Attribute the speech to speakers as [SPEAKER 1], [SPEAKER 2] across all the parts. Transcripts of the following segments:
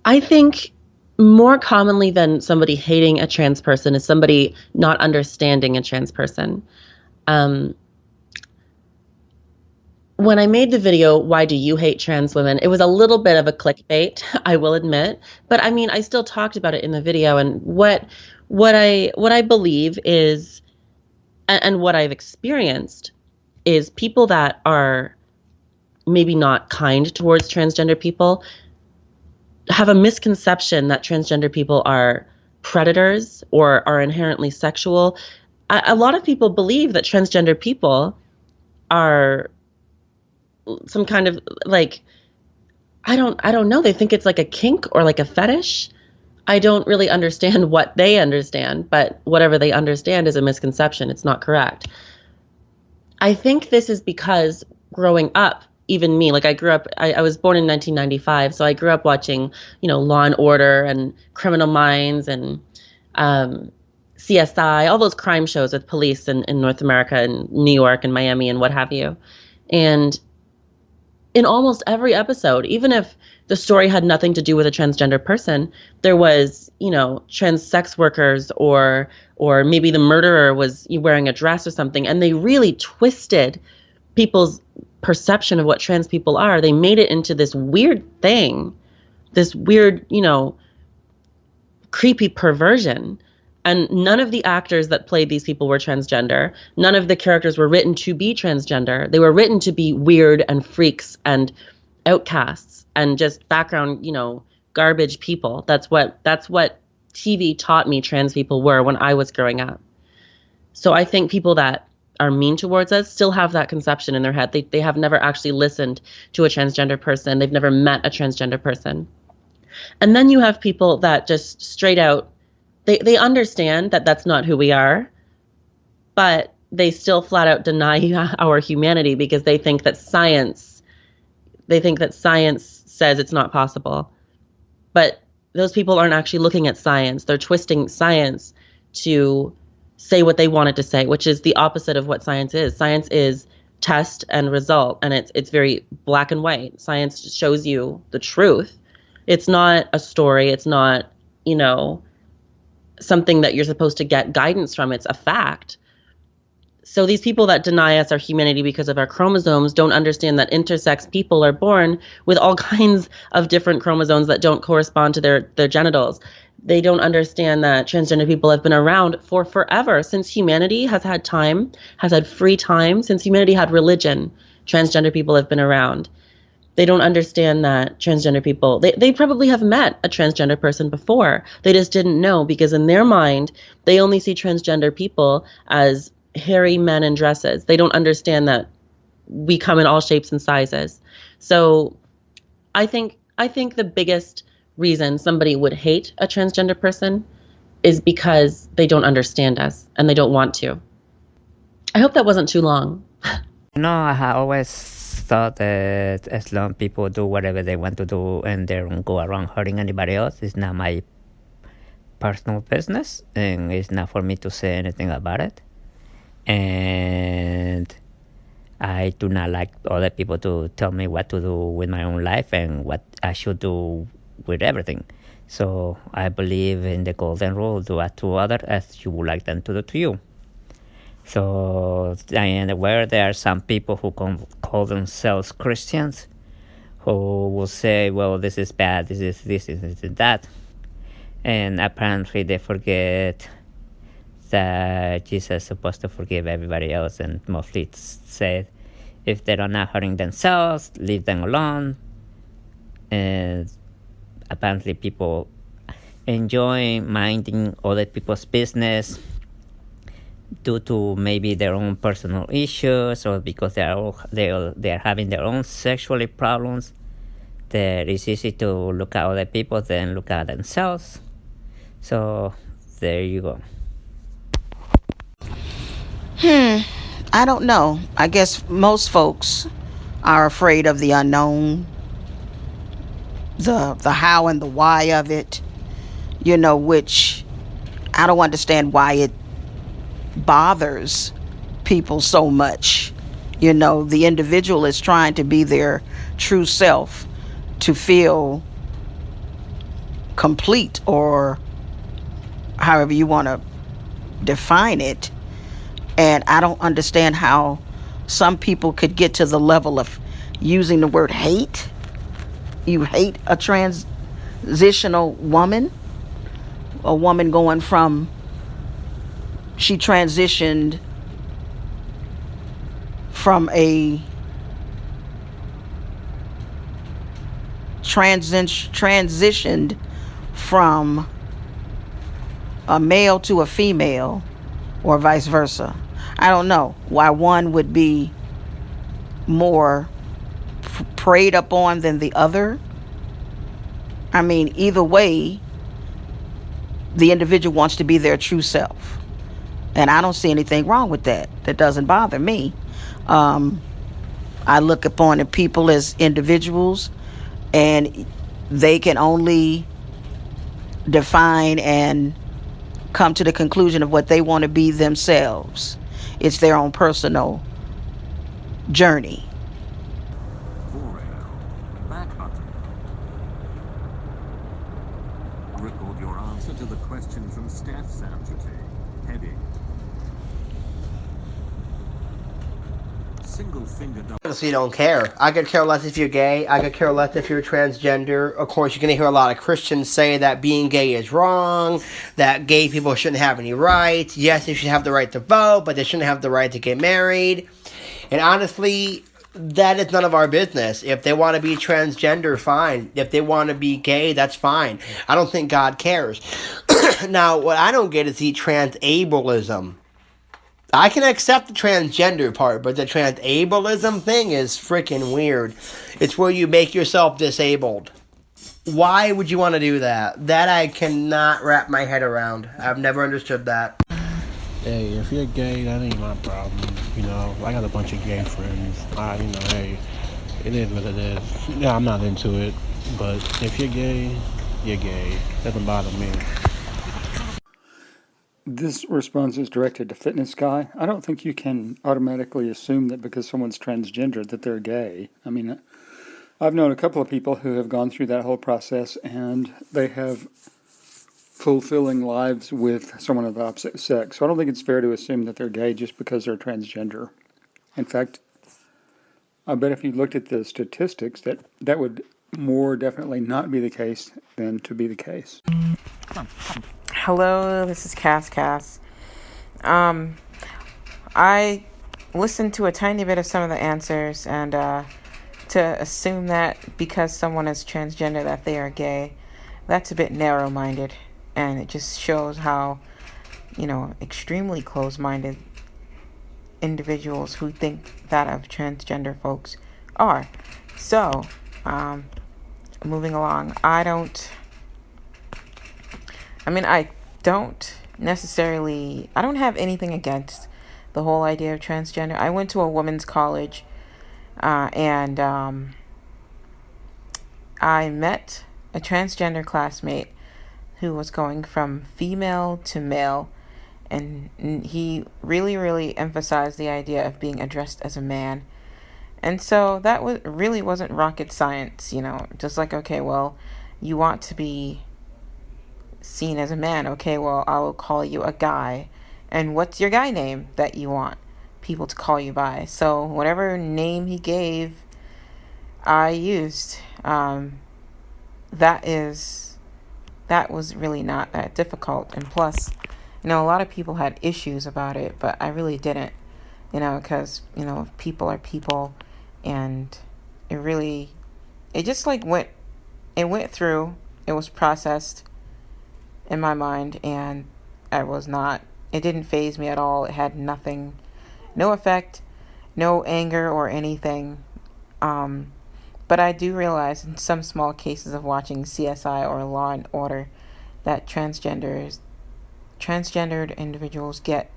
[SPEAKER 1] I think more commonly than somebody hating a trans person is somebody not understanding a trans person. Um, when I made the video, "Why do you hate trans women?" It was a little bit of a clickbait, I will admit. But I mean, I still talked about it in the video. And what I believe is, and what I've experienced is people that are maybe not kind towards transgender people have a misconception that transgender people are predators or are inherently sexual. A lot of people believe that transgender people are some kind of like, I don't know. They think it's like a kink or like a fetish. I don't really understand what they understand, but whatever they understand is a misconception. It's not correct. I think this is because growing up, even me, like I was born in 1995, so I grew up watching, Law and Order and Criminal Minds and um, CSI, all those crime shows with police in North America and New York and Miami and what have you. And in almost every episode, even if the story had nothing to do with a transgender person, there was, trans sex workers or maybe the murderer was wearing a dress or something, and they really twisted people's perception of what trans people are. They made it into this weird thing, this weird, creepy perversion. And none of the actors that played these people were transgender. None of the characters were written to be transgender. They were written to be weird and freaks and outcasts and just background, garbage people. That's what TV taught me trans people were when I was growing up. So I think people that are mean towards us still have that conception in their head. They have never actually listened to a transgender person. They've never met a transgender person. And then you have people that just straight out, they understand that that's not who we are, but they still flat out deny our humanity because they think that science says it's not possible. But those people aren't actually looking at science. They're twisting science to say what they want it to say, which is the opposite of what science is. Science is test and result, and it's very black and white. Science shows you the truth. It's not a story. It's not, something that you're supposed to get guidance from. It's a fact. So these people that deny us our humanity because of our chromosomes don't understand that intersex people are born with all kinds of different chromosomes that don't correspond to their genitals. They don't understand that transgender people have been around for forever, since humanity has had time, has had free time, since humanity had religion. Transgender people have been around. They don't understand that transgender people, they probably have met a transgender person before. They just didn't know, because in their mind, they only see transgender people as hairy men in dresses. They don't understand that we come in all shapes and sizes. So I think the biggest reason somebody would hate a transgender person is because they don't understand us and they don't want to. I hope that wasn't too long.
[SPEAKER 2] No, I have always thought that as long people do whatever they want to do and they don't go around hurting anybody else, it's not my personal business and it's not for me to say anything about it. And I do not like other people to tell me what to do with my own life and what I should do with everything. So I believe in the golden rule: do unto others as you would like them to do to you. So I am aware there are some people who call themselves Christians who will say, well, this is bad, this is that. And apparently they forget that Jesus is supposed to forgive everybody else, and mostly it's said if they're not hurting themselves, leave them alone. And apparently people enjoy minding other people's business due to maybe their own personal issues, or because they're having their own sexual problems. That it's easy to look at other people than look at themselves. So there you go.
[SPEAKER 3] I don't know. I guess most folks are afraid of the unknown, the how and the why of it, which I don't understand why it bothers people so much. The individual is trying to be their true self, to feel complete, or however you want to define it. And I don't understand how some people could get to the level of using the word hate. You hate a transitional woman, a woman going from, she transitioned from a transitioned from a male to a female, or vice versa. I don't know why one would be more preyed upon than the other. I mean, either way, the individual wants to be their true self. And I don't see anything wrong with that. That doesn't bother me. I look upon the people as individuals, and they can only define and come to the conclusion of what they want to be themselves. It's their own personal journey.
[SPEAKER 4] Back button. Record your answer to the question from Stef Sanjati. Heading. Single finger double.
[SPEAKER 5] Honestly, don't care. I could care less if you're gay. I could care less if you're transgender. Of course, you're going to hear a lot of Christians say that being gay is wrong, that gay people shouldn't have any rights. Yes, they should have the right to vote, but they shouldn't have the right to get married. And honestly, that is none of our business. If they want to be transgender, fine. If they want to be gay, that's fine. I don't think God cares. Now, what I don't get is the trans-ableism. I can accept the transgender part, but the trans-ableism thing is freaking weird. It's where you make yourself disabled. Why would you want to do that? That I cannot wrap my head around. I've never understood that.
[SPEAKER 6] Hey, if you're gay, that ain't my problem. You know, I got a bunch of gay friends. Hey, it is what it is. Yeah, I'm not into it, but if you're gay, you're gay. Doesn't bother me.
[SPEAKER 7] This response is directed to Fitness Guy. I don't think you can automatically assume that because someone's transgender that they're gay. I mean, I've known a couple of people who have gone through that whole process, and they have fulfilling lives with someone of the opposite sex. So I don't think it's fair to assume that they're gay just because they're transgender. In fact, I bet if you looked at the statistics, that would more definitely not be the case than to be the case.
[SPEAKER 8] Hello, this is Cass. I listened to a tiny bit of some of the answers, and to assume that because someone is transgender that they are gay, that's a bit narrow-minded, and it just shows how, extremely close-minded individuals who think that of transgender folks are. So, moving along, I don't have anything against the whole idea of transgender. I went to a women's college, and I met a transgender classmate who was going from female to male, and he really, really emphasized the idea of being addressed as a man. And so that really wasn't rocket science, just like, okay, well, you want to be seen as a man. Okay, well, I will call you a guy. And what's your guy name that you want people to call you by? So whatever name he gave, I used. That was really not that difficult. And plus, a lot of people had issues about it, but I really didn't, because, people are people, and it just went through, it was processed in my mind, and it didn't faze me at all. It had no effect, no anger or anything. But I do realize in some small cases of watching CSI or Law and Order that transgendered individuals get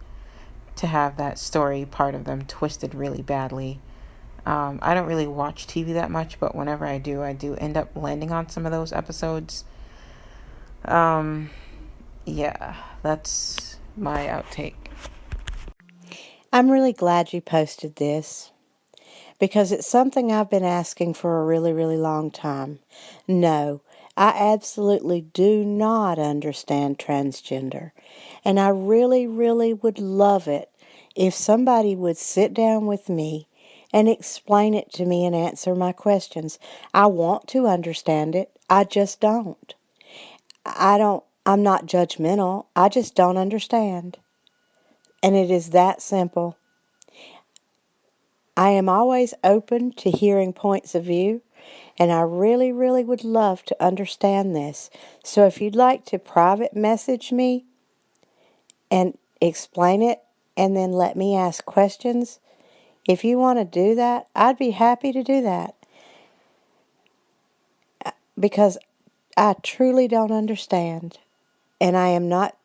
[SPEAKER 8] to have that story part of them twisted really badly. I don't really watch TV that much, but whenever I do end up landing on some of those episodes. Yeah, that's my outtake.
[SPEAKER 9] I'm really glad you posted this, because it's something I've been asking for a really, really long time. No, I absolutely do not understand transgender. And I really, really would love it if somebody would sit down with me and explain it to me and answer my questions. I want to understand it. I just don't. I'm not judgmental. I just don't understand. And it is that simple. I am always open to hearing points of view, and I really, really would love to understand this. So if you'd like to private message me and explain it, and then let me ask questions, if you want to do that, I'd be happy to do that. Because I truly don't understand. And I am not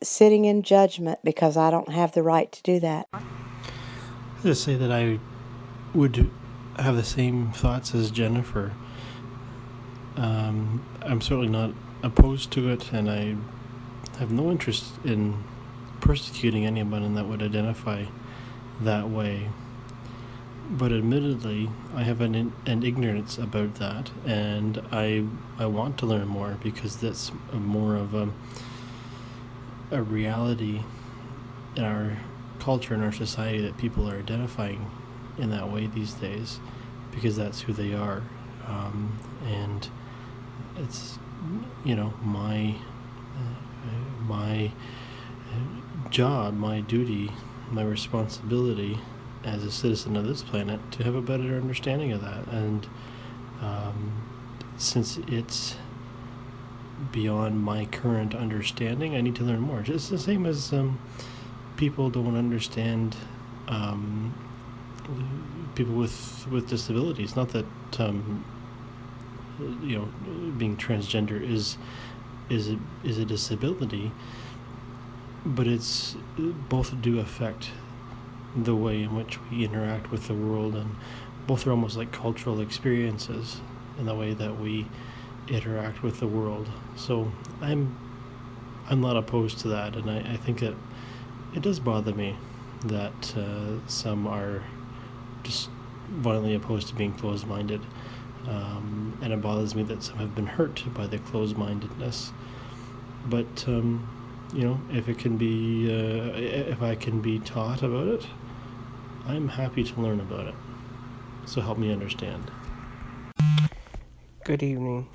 [SPEAKER 9] sitting in judgment because I don't have the right to do that.
[SPEAKER 6] Just say that I would have the same thoughts as Jennifer. I'm certainly not opposed to it, and I have no interest in persecuting anyone that would identify that way. But admittedly, I have an ignorance about that, and I want to learn more because that's more of a reality in our culture and our society, that people are identifying in that way these days because that's who they are. And it's, my job, my duty, my responsibility as a citizen of this planet to have a better understanding of that. And since it's beyond my current understanding, I need to learn more. Just the same as people don't understand people with disabilities. Not that being transgender is a disability, but it's both do affect the way in which we interact with the world, and both are almost like cultural experiences in the way that we interact with the world. So I'm not opposed to that, and I think that it does bother me that some are just violently opposed to being closed-minded, and it bothers me that some have been hurt by the closed-mindedness. But if it can be, if I can be taught about it, I'm happy to learn about it. So help me understand.
[SPEAKER 10] Good evening.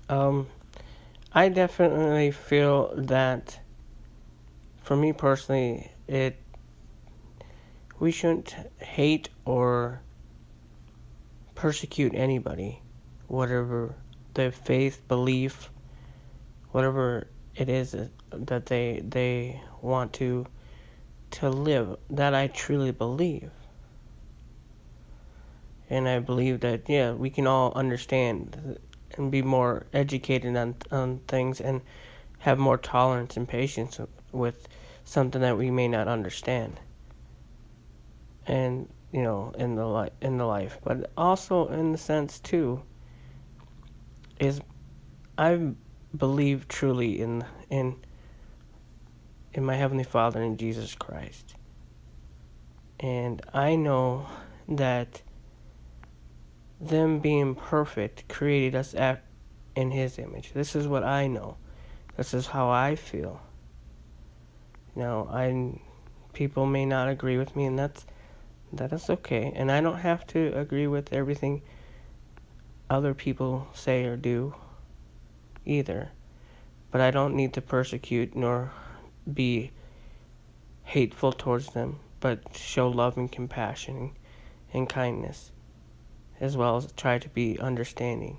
[SPEAKER 10] I definitely feel that, for me personally, we shouldn't hate or persecute anybody, whatever their faith, belief, whatever it is that they want to live. That I truly believe. And I believe that, we can all understand and be more educated on things and have more tolerance and patience with something that we may not understand. And, in the life. But also in the sense, too, is I believe truly in my Heavenly Father and Jesus Christ. And I know that them being perfect created us in His image. This is what I know. This is how I feel. People may not agree with me, and that is okay. And I don't have to agree with everything other people say or do either. But I don't need to persecute nor be hateful towards them, but show love and compassion and kindness, as well as try to be understanding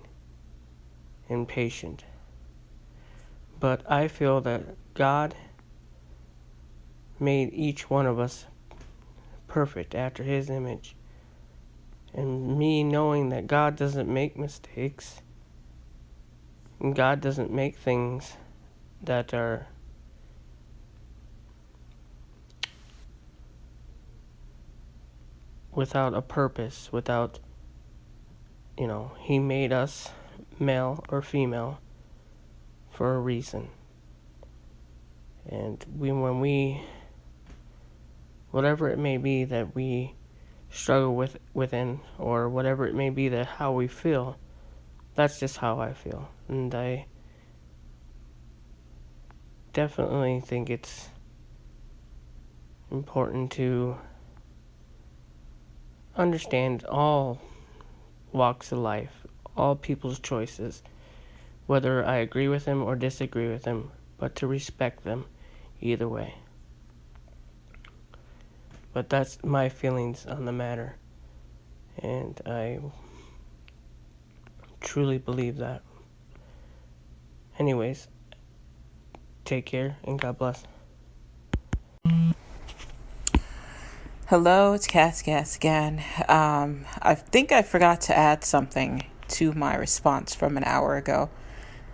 [SPEAKER 10] and patient. But I feel that God made each one of us perfect after His image. And me knowing that God doesn't make mistakes, and God doesn't make things that are without a purpose, without, He made us male or female for a reason. And when we, whatever it may be that we struggle within, or whatever it may be that how we feel, That's just how I feel. And I definitely think it's important to understand all walks of life, all people's choices, whether I agree with them or disagree with them, but to respect them either way. But that's my feelings on the matter, and I truly believe that. Anyways, take care and God bless.
[SPEAKER 8] Hello, it's Cass again. I think I forgot to add something to my response from an hour ago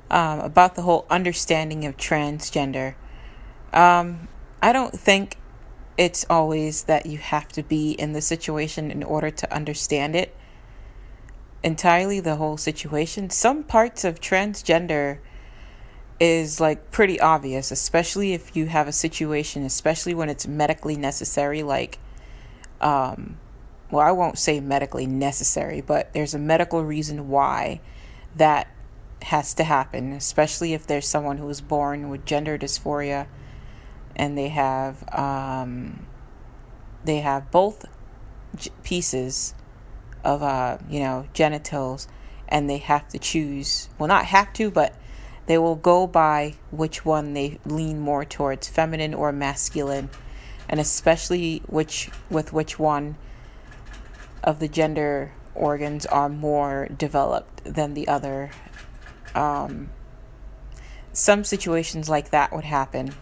[SPEAKER 8] about the whole understanding of transgender. I don't think it's always that you have to be in the situation in order to understand it entirely, the whole situation. Some parts of transgender is like pretty obvious, especially if you have a situation, especially when it's medically necessary, like well, I won't say medically necessary, but there's a medical reason why that has to happen, especially if there's someone who was born with gender dysphoria and they have both pieces of genitals, and they have to choose, well, not have to, but they will go by which one they lean more towards, feminine or masculine, and especially which one of the gender organs are more developed than the other. Some situations like that would happen.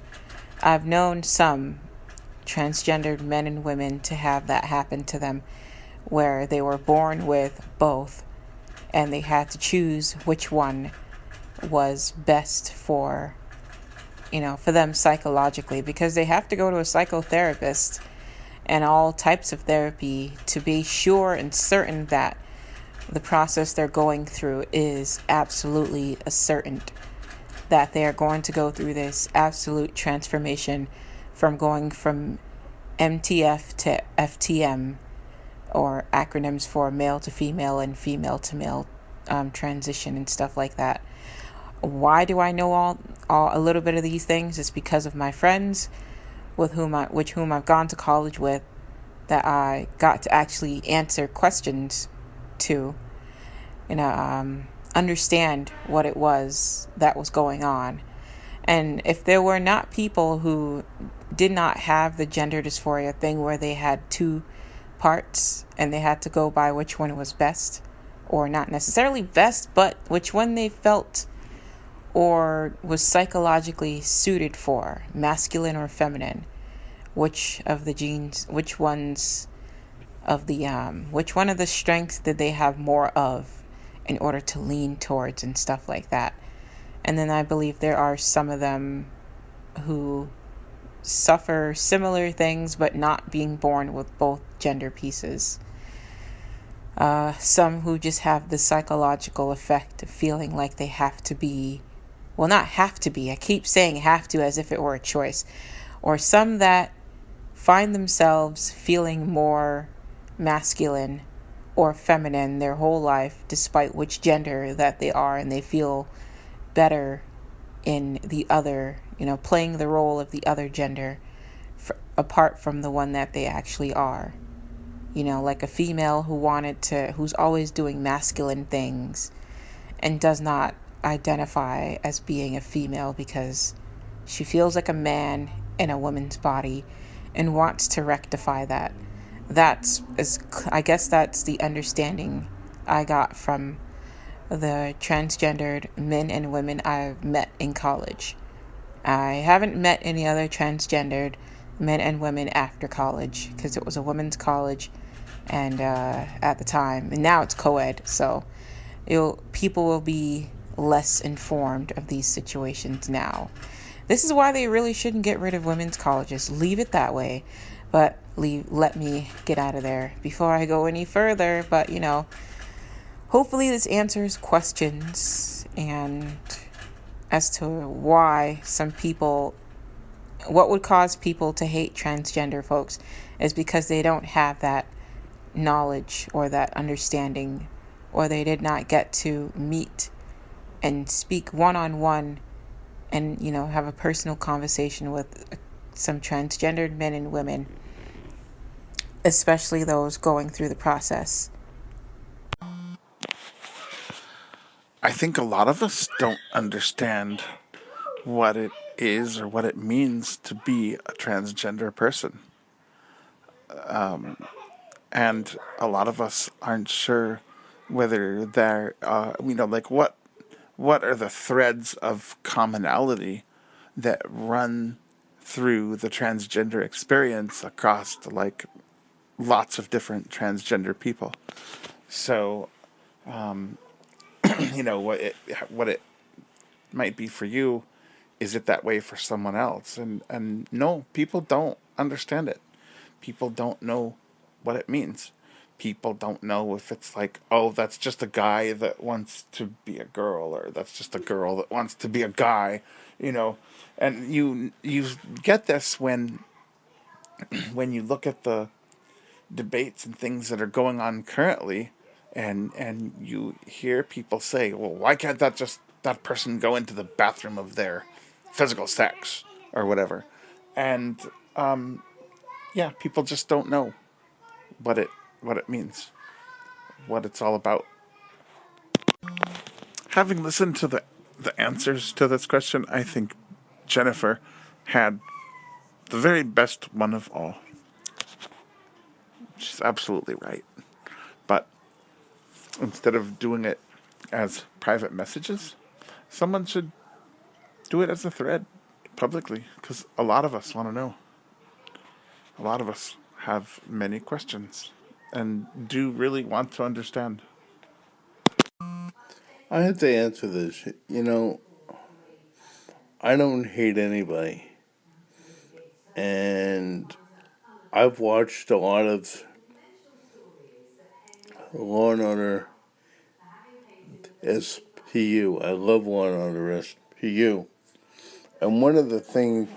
[SPEAKER 8] I've known some transgendered men and women to have that happen to them, where they were born with both and they had to choose which one was best for them psychologically, because they have to go to a psychotherapist and all types of therapy to be sure and certain that the process they're going through is absolutely certain, that they are going to go through this absolute transformation from going from MTF to FTM, or acronyms for male to female and female to male transition and stuff like that. Why do I know all a little bit of these things? It's because of my friends with whom I've gone to college with, that I got to actually answer questions to, understand what it was that was going on. And if there were not people who did not have the gender dysphoria thing, where they had two parts and they had to go by which one was best, or not necessarily best, but which one they felt or was psychologically suited for, masculine or feminine, which of the genes, which one of the strengths did they have more of in order to lean towards, and stuff like that. And then I believe there are some of them who suffer similar things but not being born with both gender pieces. Some who just have the psychological effect of feeling like they have to be, well, not have to be, I keep saying have to as if it were a choice, or some that find themselves feeling more masculine or feminine their whole life, despite which gender that they are, and they feel better in the other, playing the role of the other gender apart from the one that they actually are. Like a female who's always doing masculine things and does not identify as being a female because she feels like a man in a woman's body and wants to rectify that. I guess that's the understanding I got from the transgendered men and women I've met in college. I haven't met any other transgendered men and women after college, because it was a women's college, and at the time, and now it's co-ed, so people will be less informed of these situations now. This is why they really shouldn't get rid of women's colleges. Leave it that way, but let me get out of there before I go any further. But hopefully this answers questions, and as to why what would cause people to hate transgender folks is because they don't have that knowledge or that understanding or they did not get to meet and speak one-on-one and, have a personal conversation with some transgendered men and women, especially those going through the process.
[SPEAKER 11] I think a lot of us don't understand what it is or what it means to be a transgender person. And a lot of us aren't sure whether they're, like what are the threads of commonality that run through the transgender experience across like lots of different transgender people. So, what it might be for you, is it that way for someone else? And no, people don't understand it. People don't know what it means. People don't know if it's like, oh, that's just a guy that wants to be a girl, or that's just a girl that wants to be a guy, you know. And you get this when you look at the debates and things that are going on currently, and you hear people say, well, why can't that person go into the bathroom of their physical sex or whatever? And yeah, people just don't know what it means, what it's all about. Having listened to the answers to this question, I think Jennifer had the very best one of all. She's absolutely right. But instead of doing it as private messages, someone should do it as a thread publicly, because a lot of us want to know. A lot of us have many questions and do really want to understand.
[SPEAKER 12] I have to answer this. I don't hate anybody. And I've watched a lot of Law and Order SPU. I love Law and Order SPU. And one of the things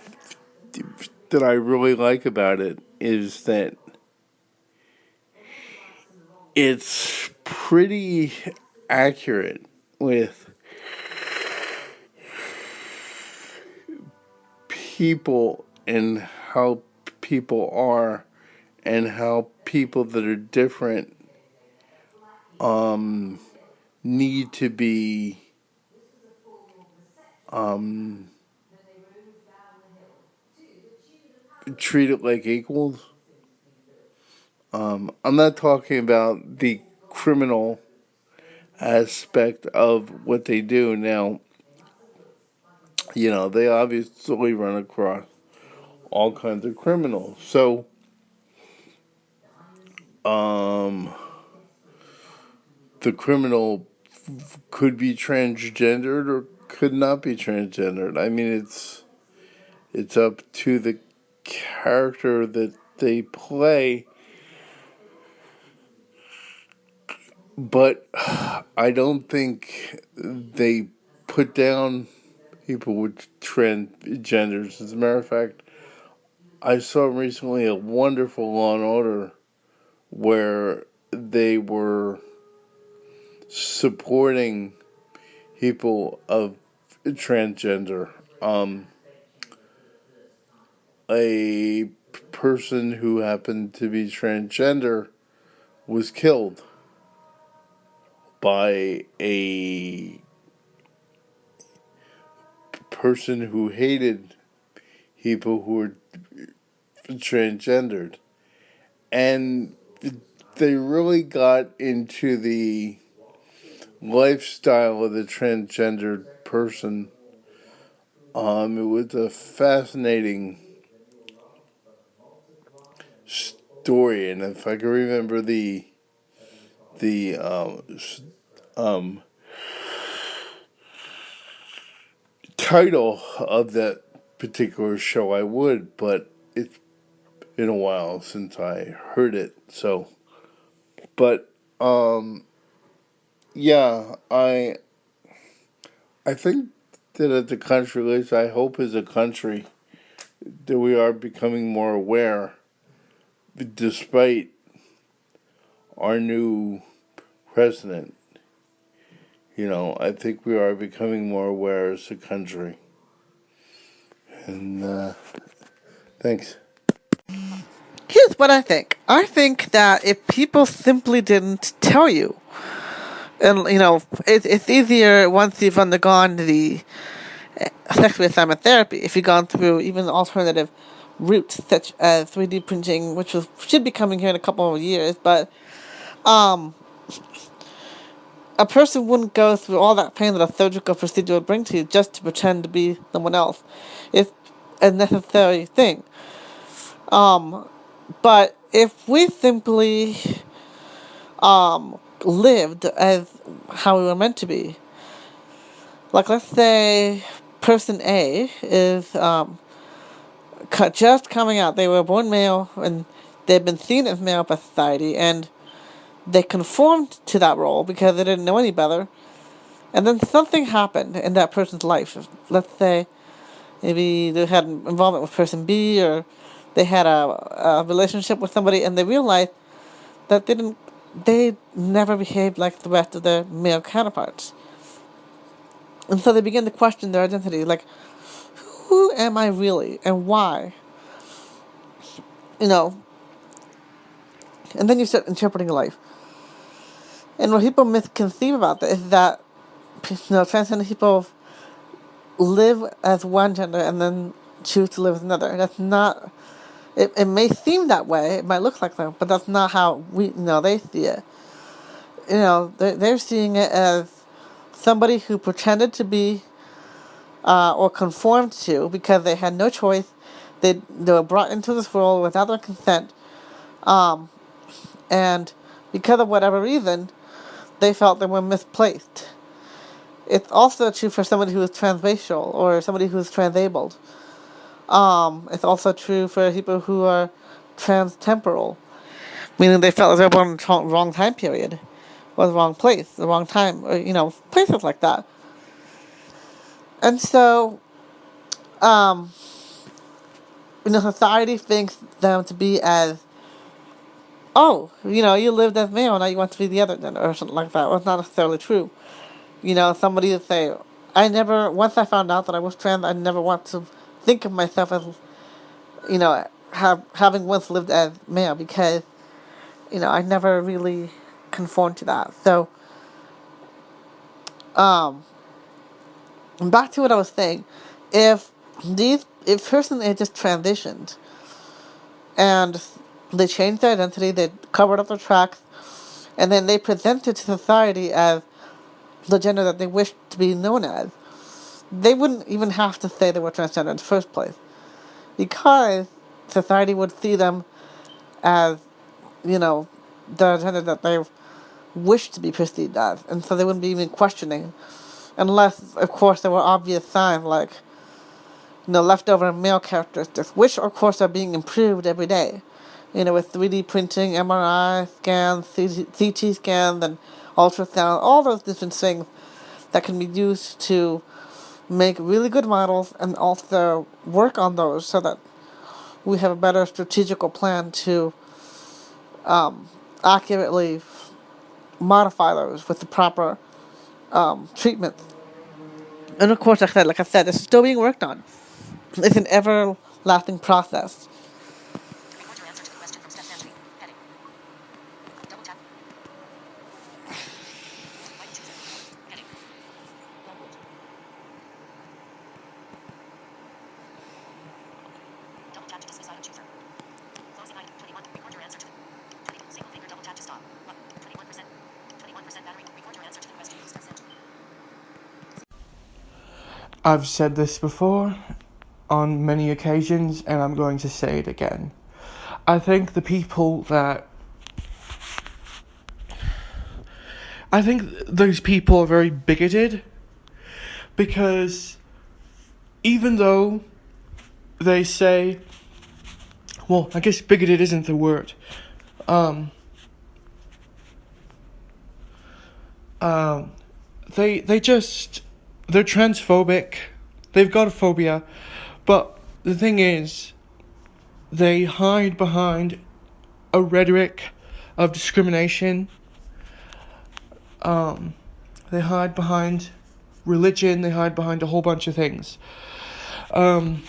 [SPEAKER 12] that I really like about it is that it's pretty accurate with people and how people are, and how people that are different need to be treated like equals. I'm not talking about the criminal aspect of what they do. Now, they obviously run across all kinds of criminals. So, the criminal could be transgendered or could not be transgendered. I mean, it's up to the character that they play. But I don't think they put down people with transgenders. As a matter of fact, I saw recently a wonderful Law and Order where they were supporting people of transgender. A person who happened to be transgender was killed by a person who hated people who were transgendered. And they really got into the lifestyle of the transgendered person. It was a fascinating story, and if I can remember the title of that particular show, I would, but it's been a while since I heard it. So, but yeah, I think that at the country, at least I hope as a country, that we are becoming more aware, despite our new president. I think we are becoming more aware as a country. And thanks.
[SPEAKER 13] Here's what I think. I think that if people simply didn't tell you, and it's easier once you've undergone the sex reassignment therapy, if you've gone through even alternative routes such as 3D printing, which should be coming here in a couple of years, but a person wouldn't go through all that pain that a surgical procedure would bring to you just to pretend to be someone else. It's a necessary thing. But if we simply lived as how we were meant to be, like let's say person A is just coming out. They were born male and they've been seen as male by society, and they conformed to that role because they didn't know any better. And then something happened in that person's life. Let's say maybe they had involvement with person B, or they had a relationship with somebody, and they realized that they never behaved like the rest of their male counterparts. And so they begin to question their identity, like, who am I really and why? And then you start interpreting life. And what people misconceive about that is that transgender people live as one gender and then choose to live as another. That's not. It may seem that way. It might look like that, but that's not how they see it. They're seeing it as somebody who pretended to be or conformed to because they had no choice. They were brought into this world without their consent, and because of whatever reason, they felt they were misplaced. It's also true for somebody who is transracial or somebody who is transabled. It's also true for people who are transtemporal, meaning they felt they were born in the wrong time period, or the wrong place, the wrong time, or places like that. And so, society thinks them to be as, you lived as male, now you want to be the other gender, or something like that. Well, it's not necessarily true. Somebody would say, once I found out that I was trans, I never want to think of myself as, having once lived as male, because, I never really conformed to that. So, back to what I was saying, if person A just transitioned, and they changed their identity, they covered up their tracks, and then they presented to society as the gender that they wished to be known as, they wouldn't even have to say they were transgender in the first place, because society would see them as, the gender that they wish to be perceived as, and so they wouldn't be even questioning, unless, of course, there were obvious signs like, leftover male characteristics, which, of course, are being improved every day, with 3D printing, MRI scans, CT scans, and ultrasound, all those different things that can be used to make really good models and also work on those so that we have a better strategical plan to accurately modify those with the proper treatment. And of course, like I said, this is still being worked on. It's an everlasting process.
[SPEAKER 14] Record your answer to the question from Stef Sanjati. Heading. Double tap. White chooser. Heading. Language. Double tap to dismiss item chooser. Closing item 21. Record your answer to the 20. Single finger double tap to stop. 21%. 21% battery. Record your answer to the question from Stef Sanjati.
[SPEAKER 10] I've said this before on many occasions, and I'm going to say it again. I think those people are very bigoted, because even though they say, well, I guess bigoted isn't the word. They're transphobic. They've got a phobia, but the thing is, they hide behind a rhetoric of discrimination.
[SPEAKER 15] They hide behind religion. They hide behind a whole bunch of things. And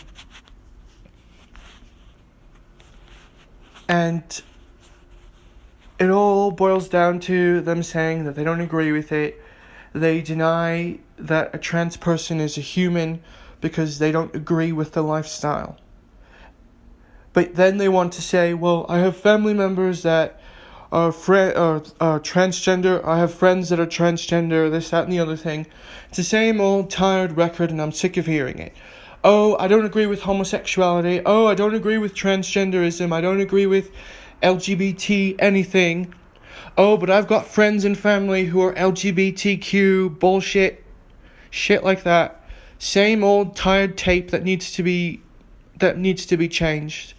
[SPEAKER 15] it all boils down to them saying that they don't agree with it. They deny that a trans person is a human because they don't agree with the lifestyle. But then they want to say, well, I have family members that are transgender. I have friends that are transgender, this, that, and the other thing. It's the same old tired record, and I'm sick of hearing it. Oh, I don't agree with homosexuality. Oh, I don't agree with transgenderism. I don't agree with LGBT anything. Oh, but I've got friends and family who are LGBTQ bullshit. Shit like that. Same old tired tape that needs to be changed.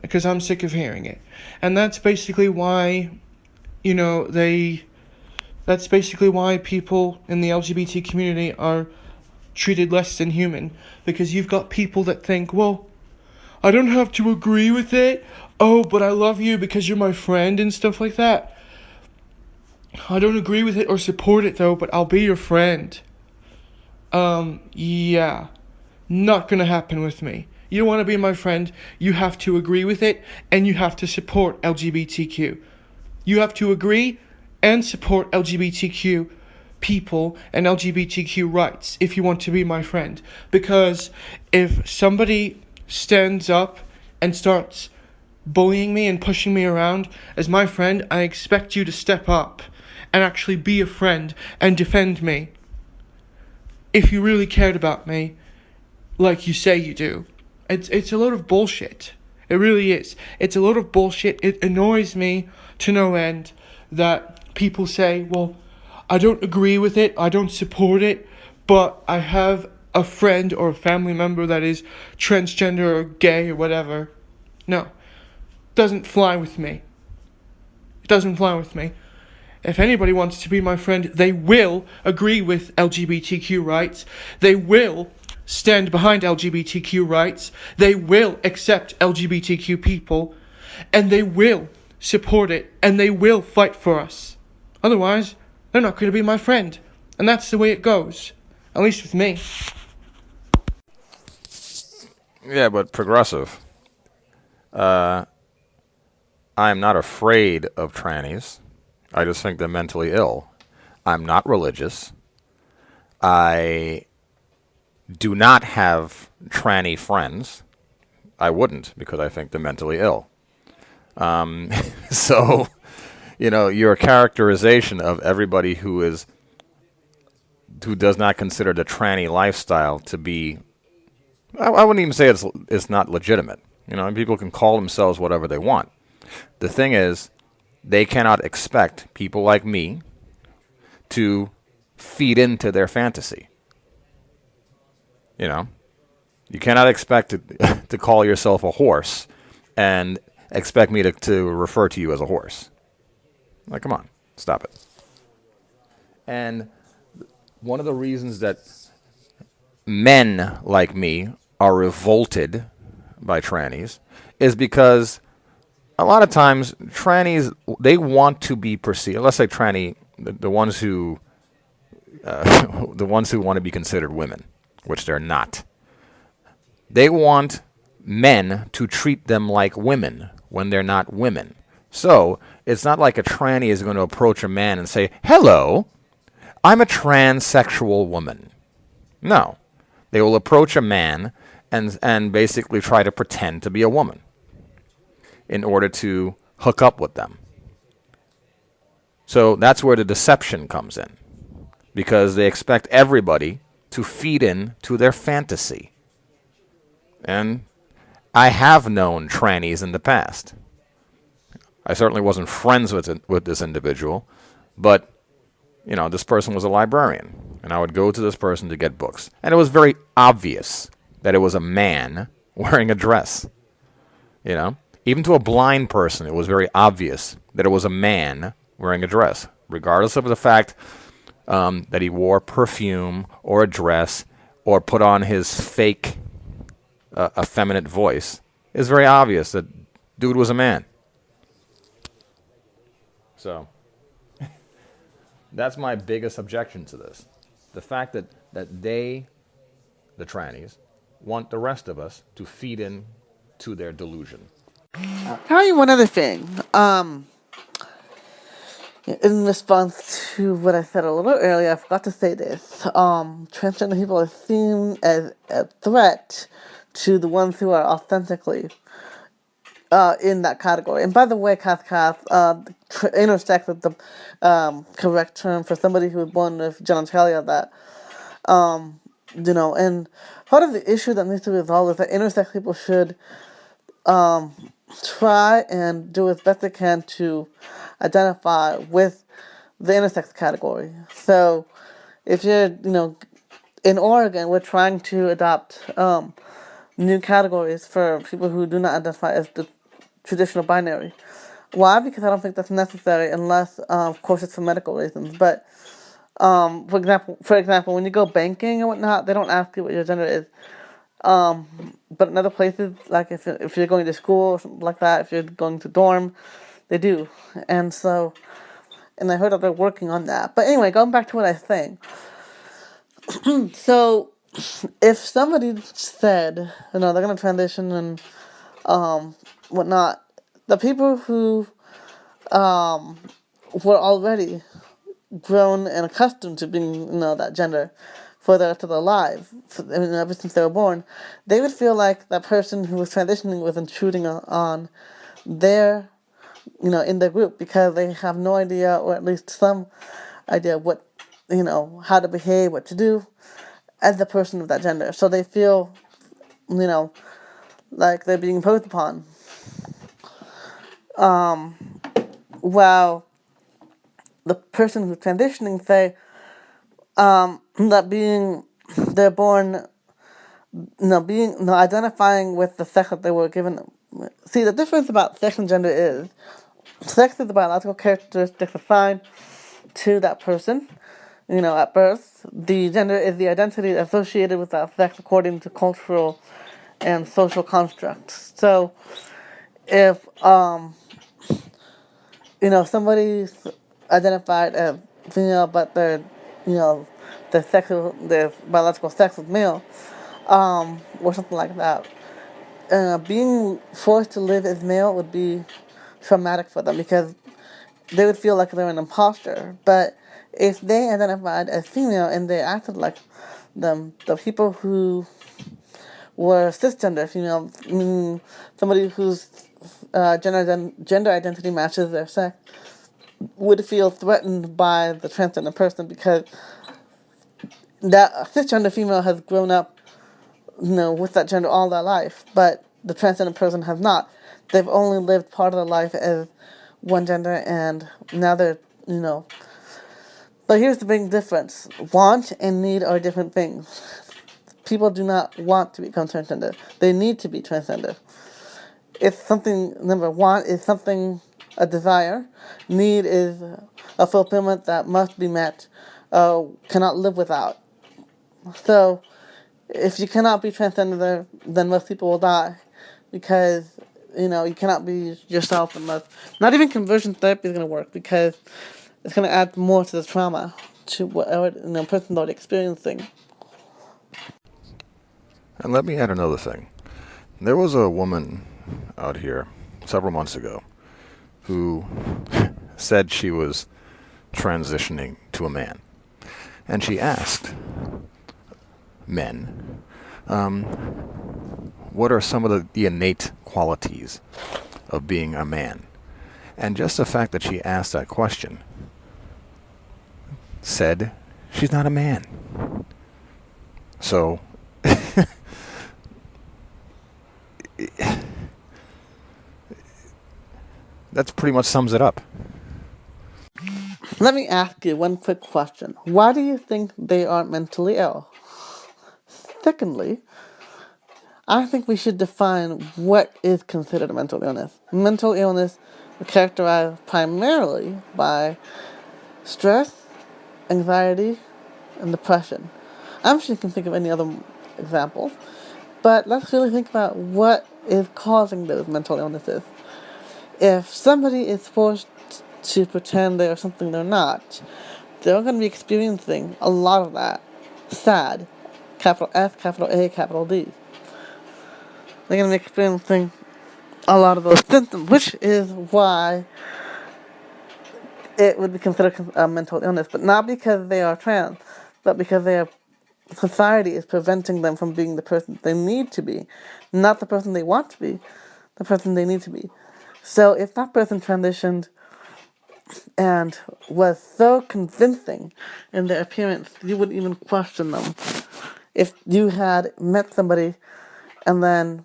[SPEAKER 15] Because I'm sick of hearing it. And that's basically why, that's basically why people in the LGBT community are treated less than human. Because you've got people that think, well, I don't have to agree with it. Oh, but I love you because you're my friend and stuff like that. I don't agree with it or support it though, but I'll be your friend. Yeah. Not gonna happen with me. You want to be my friend, you have to agree with it, and you have to support LGBTQ. You have to agree and support LGBTQ people and LGBTQ rights if you want to be my friend. Because if somebody stands up and starts bullying me and pushing me around as my friend, I expect you to step up and actually be a friend and defend me. If you really cared about me, like you say you do. It's a load of bullshit. It really is. It's a load of bullshit. It annoys me to no end that people say, well, I don't agree with it, I don't support it, but I have a friend or a family member that is transgender or gay or whatever. No. Doesn't fly with me. It doesn't fly with me. If anybody wants to be my friend, they will agree with LGBTQ rights. They will stand behind LGBTQ rights. They will accept LGBTQ people. And they will support it. And they will fight for us. Otherwise, they're not going to be my friend. And that's the way it goes. At least with me.
[SPEAKER 16] Yeah, but progressive. I'm not afraid of trannies. I just think they're mentally ill. I'm not religious. I do not have tranny friends. I wouldn't, because I think they're mentally ill. So, your characterization of everybody who does not consider the tranny lifestyle to be, I wouldn't even say it's not legitimate. People can call themselves whatever they want. The thing is, they cannot expect people like me to feed into their fantasy. You cannot expect to call yourself a horse and expect me to refer to you as a horse. Like, come on, stop it. And one of the reasons that men like me are revolted by trannies is because a lot of times trannies, they want to be perceived. Let's say tranny, the ones who want to be considered women, which they're not. They want men to treat them like women when they're not women. So it's not like a tranny is going to approach a man and say, "Hello, I'm a transsexual woman." No. They will approach a man and basically try to pretend to be a woman in order to hook up with them. So that's where the deception comes in, because they expect everybody to feed in to their fantasy. And I have known trannies in the past. I certainly wasn't friends with this individual, but this person was a librarian, and I would go to this person to get books, and it was very obvious that it was a man wearing a dress. Even to a blind person, it was very obvious that it was a man wearing a dress, regardless of the fact that he wore perfume or a dress or put on his fake effeminate voice. It's very obvious that dude was a man. So That's my biggest objection to this. The fact that they, the trannies, want the rest of us to feed in to their delusion.
[SPEAKER 13] I'll tell you one other thing. In response to what I said a little earlier, I forgot to say this. Transgender people are seen as a threat to the ones who are authentically in that category. And by the way, intersex is the correct term for somebody who was born with genitalia that, and part of the issue that needs to be resolved is that intersex people should try and do as best they can to identify with the intersex category. So if you're, in Oregon, we're trying to adopt new categories for people who do not identify as the traditional binary. Why? Because I don't think that's necessary unless, of course, it's for medical reasons. But for example, when you go banking and whatnot, they don't ask you what your gender is. But in other places, like if you're going to school or something like that, if you're going to dorm, they do. And I heard that they're working on that. But anyway, going back to what I was saying. So, if somebody said, they're going to transition and whatnot, the people who were already grown and accustomed to being, that gender for the rest of their lives, ever since they were born, they would feel like that person who was transitioning was intruding on their, in their group, because they have no idea, or at least some idea what, how to behave, what to do as the person of that gender. So they feel, like they're being imposed upon. While the person who's transitioning say that they're born, identifying with the sex that they were given. See, the difference about sex and gender is sex is the biological characteristics assigned to that person, at birth. The gender is the identity associated with that sex according to cultural and social constructs. So, if somebody's identified as female, but their biological sex is male, or something like that. Being forced to live as male would be traumatic for them, because they would feel like they're an imposter. But if they identified as female and they acted like them, the people who were cisgender female, meaning somebody whose gender identity matches their sex, would feel threatened by the transgender person, because that cisgender female has grown up, with that gender all their life, but the transgender person has not. They've only lived part of their life as one gender, and now they're, But here's the big difference. Want and need are different things. People do not want to become transgender. They need to be transgender. It's something, remember, want is something, a desire. Need is a fulfillment that must be met, cannot live without. So, if you cannot be transgender, then most people will die, because you cannot be yourself unless, not even conversion therapy is going to work, because it's going to add more to the trauma to whatever person's already experiencing.
[SPEAKER 16] And let me add another thing. There was a woman out here several months ago who said she was transitioning to a man. And she asked men, what are some of the innate qualities of being a man? And just the fact that she asked that question said she's not a man. So that pretty much sums it up.
[SPEAKER 13] Let me ask you one quick question. Why do you think they are mentally ill? Secondly, I think we should define what is considered a mental illness. Mental illness is characterized primarily by stress, anxiety, and depression. I'm sure you can think of any other examples, but let's really think about what is causing those mental illnesses. If somebody is forced to pretend they are something they're not, they're going to be experiencing a lot of that. SAD. Capital S, capital A, capital D. They're going to be experiencing a lot of those symptoms, which is why it would be considered a mental illness, but not because they are trans, but because society is preventing them from being the person they need to be, not the person they want to be, the person they need to be. So if that person transitioned and was so convincing in their appearance, you wouldn't even question them. If you had met somebody and then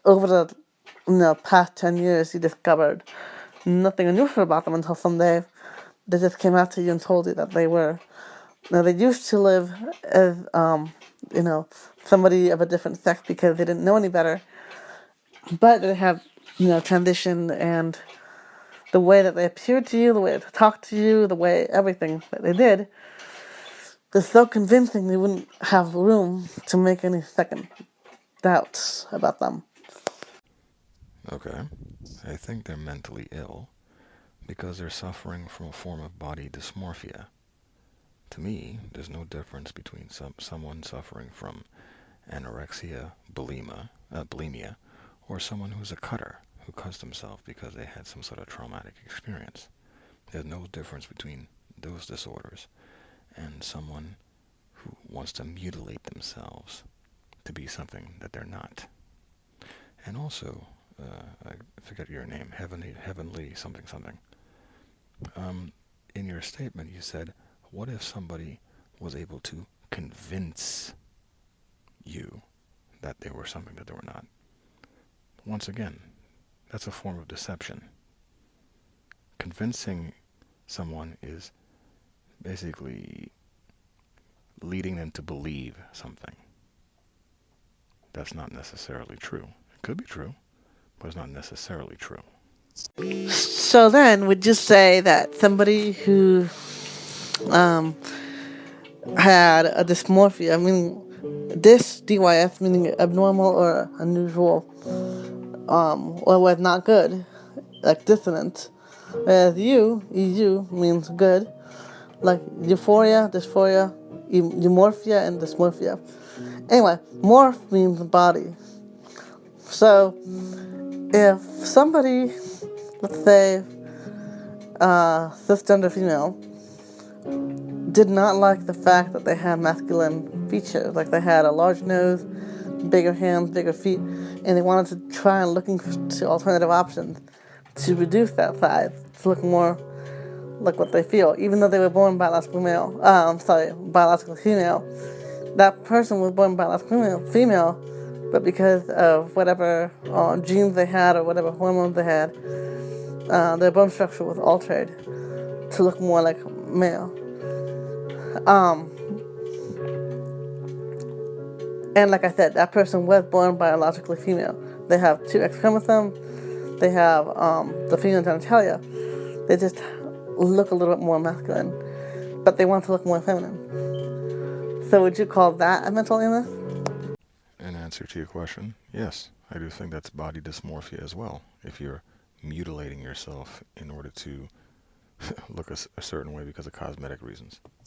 [SPEAKER 13] over the past 10 years you discovered nothing unusual about them until someday they just came out to you and told you that they were. Now, they used to live as, somebody of a different sex because they didn't know any better, but they have, transitioned, and the way that they appeared to you, the way they talked to you, the way everything that they did is so convincing you wouldn't have room to make any second doubts about them.
[SPEAKER 16] Okay. I think they're mentally ill because they're suffering from a form of body dysmorphia. To me, there's no difference between someone suffering from anorexia, bulimia, or someone who's a cutter who cuts themselves because they had some sort of traumatic experience. There's no difference between those disorders and someone who wants to mutilate themselves to be something that they're not. And also, I forget your name, heavenly something something. In your statement, you said, what if somebody was able to convince you that they were something that they were not? Once again, that's a form of deception. Convincing someone is basically leading them to believe something. That's not necessarily true. It could be true, but it's not necessarily true.
[SPEAKER 13] So then, would you say that somebody who had a dysmorphia, meaning dys meaning abnormal or unusual, or was not good, like dissonant, whereas EU means good, like euphoria, dysphoria, eumorphia, and dysmorphia. Anyway, morph means body. So, if somebody, let's say, cisgender female, did not like the fact that they had masculine features, like they had a large nose, bigger hands, bigger feet, and they wanted to try and looking to alternative options to reduce that size, to look more like what they feel, even though they were born biologically biologically female. That person was born biologically female, but because of whatever genes they had or whatever hormones they had, their bone structure was altered to look more like male. And like I said, that person was born biologically female. They have 2 X chromosomes. They have the female genitalia. They just look a little bit more masculine, but they want to look more feminine. So would you call that a mental illness?
[SPEAKER 16] In answer to your question, yes, I do think that's body dysmorphia as well. If you're mutilating yourself in order to look a certain way because of cosmetic reasons.